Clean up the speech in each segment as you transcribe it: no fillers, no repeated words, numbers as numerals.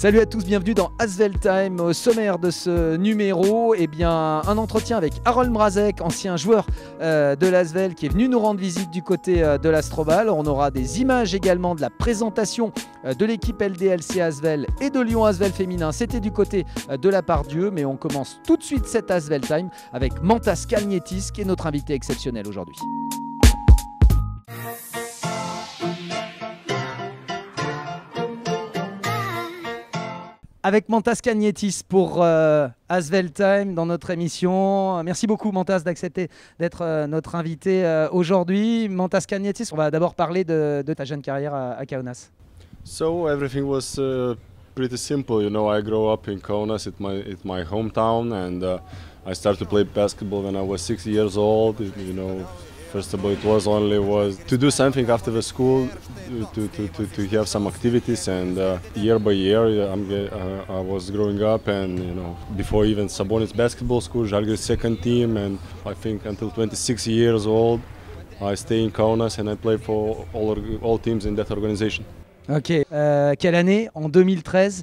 Salut à tous, bienvenue dans Asvel Time. Au sommaire de ce numéro, un entretien avec Harold Mrazek, ancien joueur de l'Asvel qui est venu nous rendre visite du côté de l'Astrobal. On aura des images également de la présentation de l'équipe LDLC Asvel et de Lyon Asvel féminin. C'était du côté de la Part-Dieu, mais on commence tout de suite cette Asvel Time avec Mantas Kalnietis qui est notre invité exceptionnel aujourd'hui. Avec Mantas Kalnietis pour Asvel Time dans notre émission. Merci beaucoup Mantas d'accepter d'être notre invité aujourd'hui. Mantas Kalnietis, on va d'abord parler de ta jeune carrière à Kaunas. So everything was pretty simple, you know. I grew up in Kaunas, it's my hometown, and I started to play basketball when I was 6 years old. You know, first of all, it was to do something after the school, to have some activities, and year by year, I was growing up, and you know, before even Sabonis basketball school, Žalgiris second team, and I think until 26 years old, I stay in Kaunas and I play for all teams in that organization. Ok, quelle année? En 2013,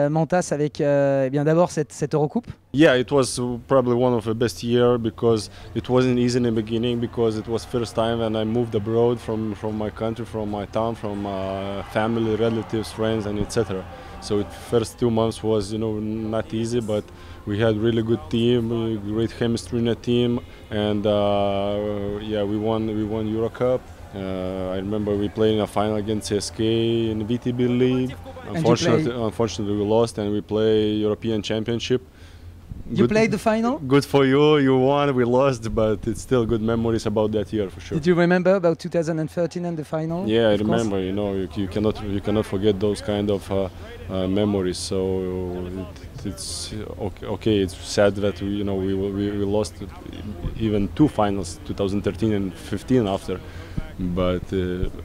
Mantas avec d'abord cette Eurocoupe. Yeah, it was probably one of the best years because it wasn't easy in the beginning because it was first time and I moved abroad from my country, from my town, from family, relatives, friends, and etc. So the first 2 months was, you know, not easy, but we had really good team, great chemistry in the team, and we won Eurocup. I remember we played in a final against CSK in the VTB League. Unfortunately, we lost, and we play European Championship. You played the final? Good for you. You won. We lost, but it's still good memories about that year for sure. Did you remember about 2013 and the final? Yeah, I remember. You know, you cannot forget those kind of memories. So it's okay. It's sad that we lost even 2 finals, 2013 and 15 after. But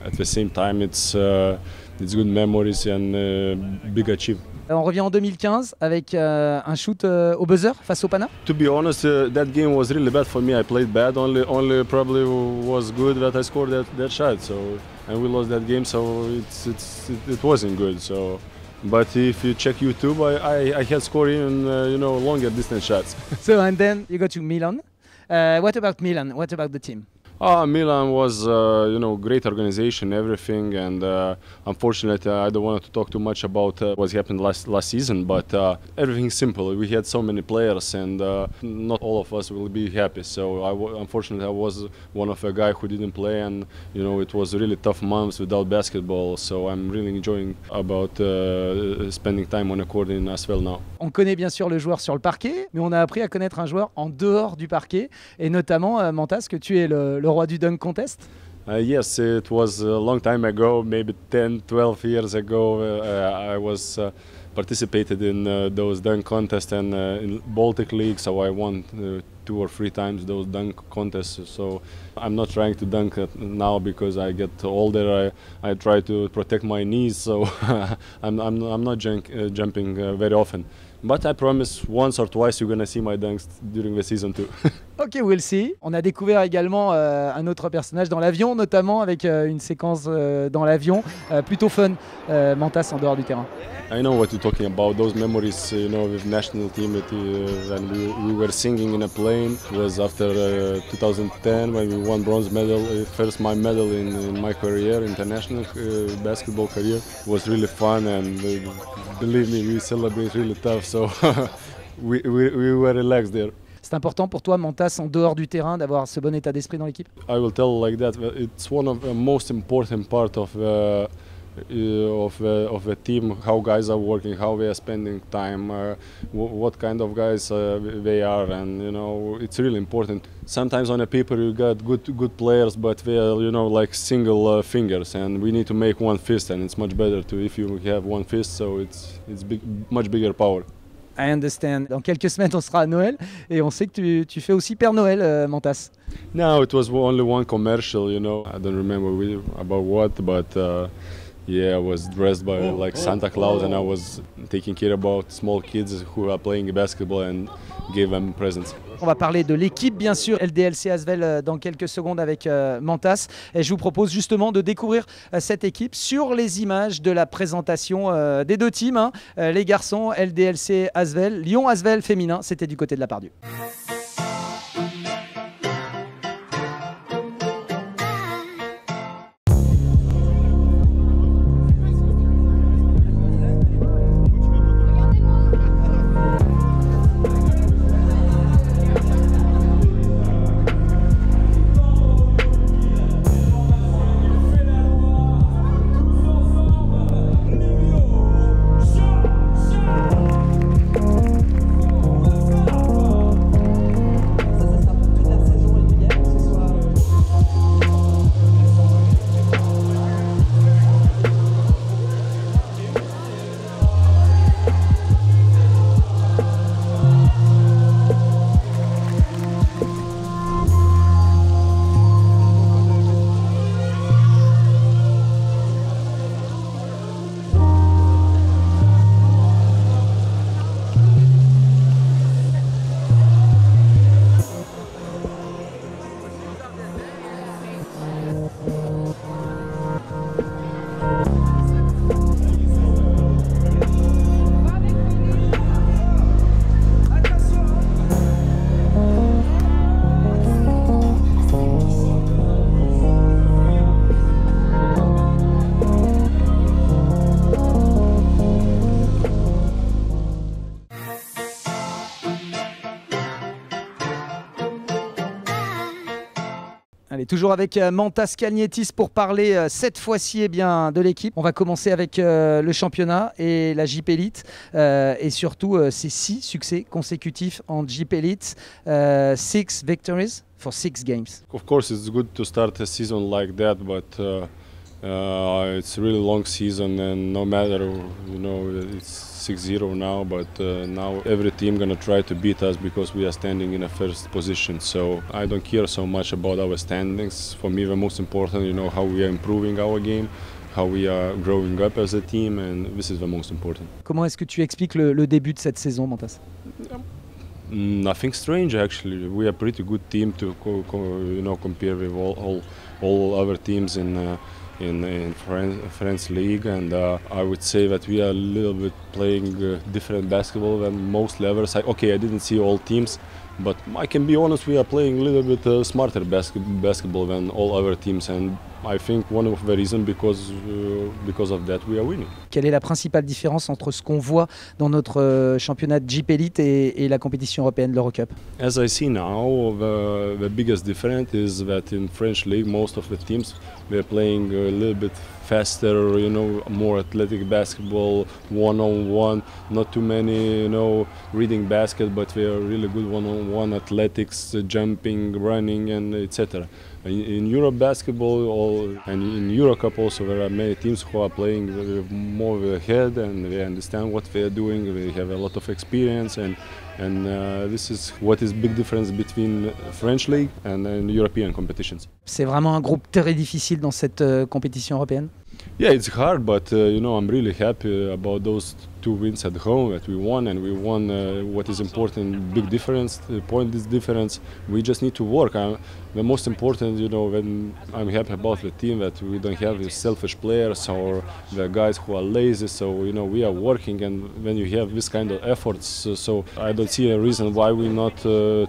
at the same time, it's good memories and big achievement. On revient en 2015 avec un shoot au buzzer face au Pana. To be honest, that game was really bad for me. I played bad. Only probably was good that I scored that shot. So and we lost that game. So it wasn't good. So, but if you check YouTube, I had scored even longer distance shots. So and then you go to Milan. What about Milan? What about the team? Milan was, great organization, everything, and unfortunately, I don't want to talk too much about what's happened last season, but everything's simple. We had so many players, and not all of us will be happy. So, unfortunately, I was one of the guys who didn't play, and it was really tough months without basketball. So, I'm really enjoying about spending time on the court in Asvel now. On connaît bien sûr le joueur sur le parquet, mais on a appris à connaître un joueur en dehors du parquet, et notamment Mantas, que tu es le roi du dunk contest. Yes, it was a long time ago, maybe 10, 12 years ago. I was participated in those dunk contests and in Baltic League, so I won 2 or 3 times those dunk contests. So I'm not trying to dunk now because I get older. I try to protect my knees, so I'm not jumping very often. But I promise once or twice you're gonna see my dunks during the season too. Ok, we'll see. On a découvert également un autre personnage dans l'avion, notamment avec une séquence dans l'avion plutôt fun, Mantas en dehors du terrain. I know what you're talking about. Those memories, with national team when we were singing in a plane. It was after 2010 when we won bronze medal, first my medal in my career, international basketball career. It was really fun, and believe me, we celebrate really tough. So we were relaxed there. C'est important pour toi, Mantas, en dehors du terrain, d'avoir ce bon état d'esprit dans l'équipe? I will tell like that. It's one of the most important part of the team, how guys are working, how they are spending time, what kind of guys they are, and it's really important. Sometimes on a paper you got good players, but they are like single fingers, and we need to make one fist, and it's much better if you have one fist, so it's much bigger power. I understand. Dans quelques semaines, on sera à Noël et on sait que tu fais aussi Père Noël, Mantas. No, it was only one commercial, I don't remember about what, but Yeah, I was dressed by like Santa Claus, and I was taking care about small kids who are playing basketball and gave them presents. On va parler de l'équipe, bien sûr, LDLC Asvel dans quelques secondes avec Mantas. Et je vous propose justement de découvrir cette équipe sur les images de la présentation des deux teams. Hein. Les garçons, LDLC Asvel, Lyon Asvel féminin, c'était du côté de la Pardieu. Allez, toujours avec Mantas Kalnietis pour parler cette fois-ci de l'équipe. On va commencer avec le championnat et la Jeep Elite et surtout ces 6 succès consécutifs en Jeep Elite, 6 victories for 6 games. Of course, it's good to start a season like that, but it's a really long season, and no matter, you know, it's 6-0 now, but now every team gonna try to beat us because we are standing in a first position. So I don't care so much about our standings. For me, the most important, you know, how we are improving our game, how we are growing up as a team, and this is the most important. Comment est-ce que tu expliques le début de cette saison, Mantas? Nothing strange, actually. We are a pretty good team to you know, compare with all other teams in France League, and I would say that we are a little bit playing different basketball than most levels. Okay, I didn't see all teams, but I can be honest, we are playing a little bit smarter basketball than all other teams, and I think one of the reasons because of that we are winning. Quelle est la principale différence entre ce qu'on voit dans notre championnat de Jeep Elite et la compétition européenne, l'Eurocup? As I see now, the biggest difference is that in French league, most of the teams they're playing a little bit faster, you know, more athletic basketball, one-on-one, not too many, you know, reading basket, but they are really good one-on-one athletics, jumping, running, and etc. In Europe basketball and in Eurocup also, there are many teams who are playing more with the head, and they understand what they are doing. They have a lot of experience, and this is what is big difference between French league and European competitions. C'est vraiment un groupe très difficile dans cette compétition européenne. Yeah, it's hard, but you know, I'm really happy about those 2 wins at home that we won, and we won what is important, big difference, the point is difference. We just need to work. The most important, you know, when I'm happy about the team, that we don't have these selfish players or the guys who are lazy, so you know, we are working, and when you have this kind of efforts, so I don't see a reason why we not to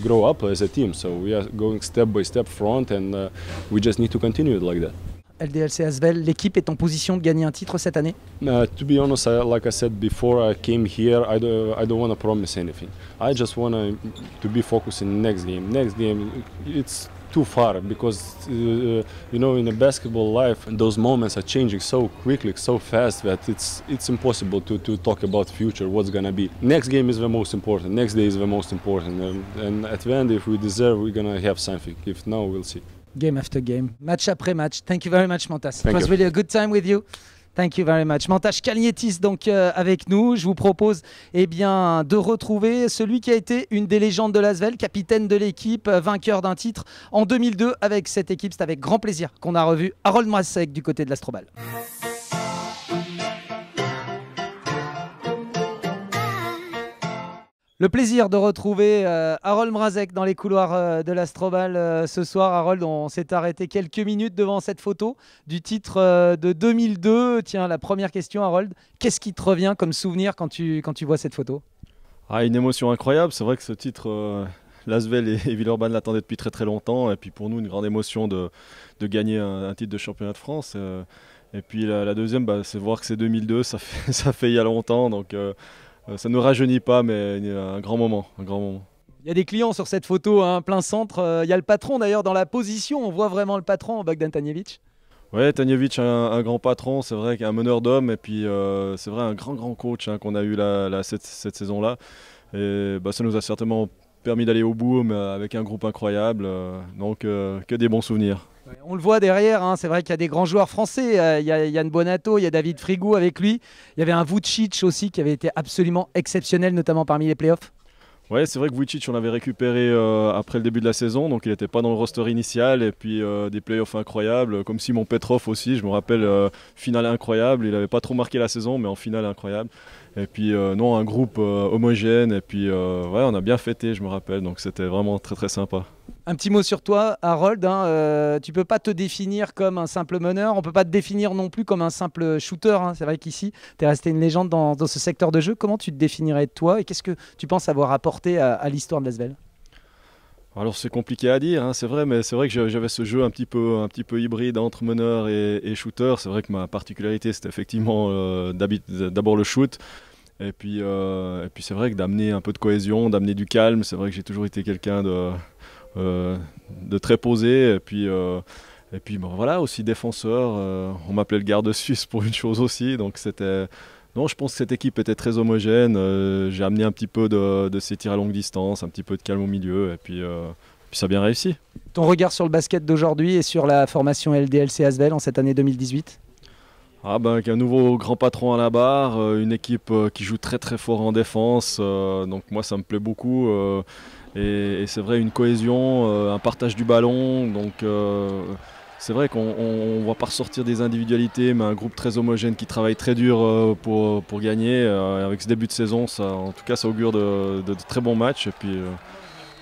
grow up as a team. So we are going step by step front, and we just need to continue it like that. LDLC Asvel, l'équipe est en position de gagner un titre cette année? To be honest, like I said before, I came here, I don't want to promise anything. I just want to be focused in next game. Next game, it's too far, because you know, in a basketball life, those moments are changing so quickly, so fast, that it's impossible to talk about future, what's gonna be. Next game is the most important, next day is the most important, and at the end, if we deserve, we're gonna have something. If no, we'll see. Game after game, match après match. Thank you very much, Mantas. It was you. really a good time with you. Thank you very much. Mantash Kalnietis donc avec nous. Je vous propose de retrouver celui qui a été une des légendes de l'Asvel, capitaine de l'équipe, vainqueur d'un titre en 2002 avec cette équipe. C'est avec grand plaisir qu'on a revu Harold Mrazek du côté de l'Astrobal. Le plaisir de retrouver Harold Mrazek dans les couloirs de l'Astrobal ce soir. Harold, on s'est arrêté quelques minutes devant cette photo du titre de 2002. Tiens, la première question, Harold, qu'est-ce qui te revient comme souvenir quand tu vois cette photo? Une émotion incroyable. C'est vrai que ce titre, l'Asvel et Villeurbanne l'attendaient depuis très très longtemps. Et puis pour nous, une grande émotion de gagner un titre de championnat de France. Et puis la deuxième, c'est voir que c'est 2002, ça fait il y a longtemps. Donc ça ne nous rajeunit pas, mais un grand moment, un grand moment. Il y a des clients sur cette photo, hein, plein centre. Il y a le patron d'ailleurs dans la position. On voit vraiment le patron, Bogdan Tanjevic. Oui, Tanjevic, un grand patron, c'est vrai qu'un meneur d'hommes. Et puis c'est vrai, un grand coach qu'on a eu cette saison-là. Et ça nous a certainement permis d'aller au bout, mais avec un groupe incroyable. Donc que des bons souvenirs. On le voit derrière, hein, c'est vrai qu'il y a des grands joueurs français, il y a Yann Bonato, il y a David Frigou avec lui, il y avait un Vucic aussi qui avait été absolument exceptionnel, notamment parmi les playoffs. Ouais, c'est vrai que Vucic, on l'avait récupéré après le début de la saison, donc il n'était pas dans le roster initial, et puis des playoffs incroyables, comme Simon Petrov aussi, je me rappelle, finale incroyable, il n'avait pas trop marqué la saison, mais en finale incroyable. Et puis non, un groupe homogène, et puis on a bien fêté, je me rappelle, donc c'était vraiment très très sympa. Un petit mot sur toi, Harold, hein, tu ne peux pas te définir comme un simple meneur, on ne peut pas te définir non plus comme un simple shooter, hein. C'est vrai qu'ici, tu es resté une légende dans ce secteur de jeu. Comment tu te définirais de toi et qu'est-ce que tu penses avoir apporté à l'histoire de l'Asvel? Alors c'est compliqué à dire, hein, c'est vrai, mais c'est vrai que j'avais ce jeu un petit peu hybride entre meneur et shooter. C'est vrai que ma particularité, c'était effectivement d'abord le shoot. Et puis c'est vrai que d'amener un peu de cohésion, d'amener du calme. C'est vrai que j'ai toujours été quelqu'un de très posé. Et puis voilà, aussi défenseur. On m'appelait le garde suisse pour une chose aussi. Donc c'était... Non, je pense que cette équipe était très homogène. J'ai amené un petit peu de ces tirs à longue distance, un petit peu de calme au milieu, et puis ça a bien réussi. Ton regard sur le basket d'aujourd'hui et sur la formation LDLC Asvel en cette année 2018? Avec un nouveau grand patron à la barre, une équipe qui joue très très fort en défense, donc moi ça me plaît beaucoup. Et c'est vrai, une cohésion, un partage du ballon, donc... c'est vrai qu'on ne va pas ressortir des individualités, mais un groupe très homogène qui travaille très dur pour gagner. Avec ce début de saison, en tout cas, ça augure de très bons matchs. Et puis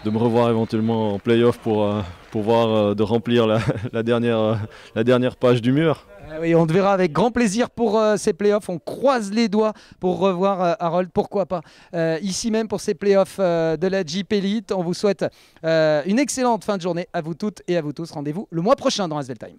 de me revoir éventuellement en play-off pour voir de remplir la dernière page du mur. Oui, on te verra avec grand plaisir pour ces playoffs. On croise les doigts pour revoir Harold, pourquoi pas, ici même pour ces playoffs de la Jeep Elite. On vous souhaite une excellente fin de journée à vous toutes et à vous tous. Rendez-vous le mois prochain dans Asvel Time.